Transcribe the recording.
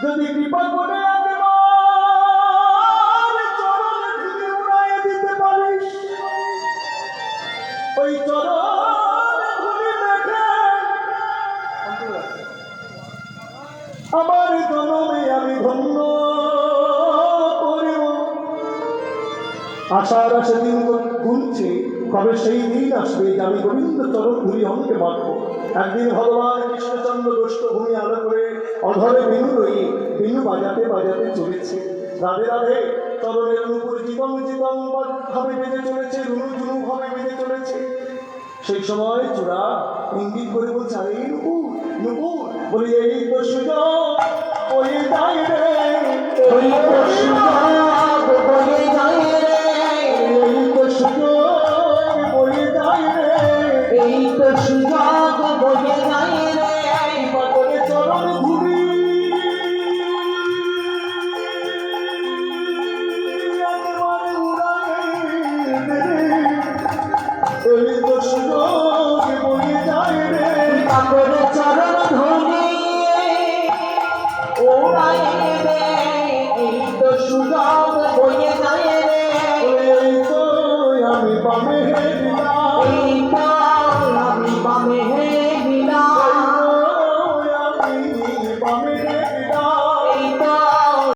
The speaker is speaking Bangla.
যদি কৃপা করে চরণ ধুলি উড়াইয়ে দিতে পারিস, ওই চরণ ধুলি দেখে আমার জনমে আমি ধন্য করিব। আশার আশা দিন গুনছে, কবে সেই দিন আসবে যে আমি গোবিন্দ চরণ ধুলি অঙ্কে মাখব। একদিন ভগবান কৃষ্ণচন্দ্র গোষ্ঠভূমি আলো করে অধরে বেনু রয়ে বেনু বাজাতে বাজাতে চলেছে। রাধে রাধে চরণের অনুপুর জীবন জীবন ভাবে বেজে চলেছে, রুনু ঝুনু ভাবে বেজে চলেছে। সেই সময় চূড়া ইঙ্গিত করে বলছে, আরে নুপুর নুপুর, বলি এই তো সুযোগ, ওই যাই রে, ওই তো সুযোগ বলে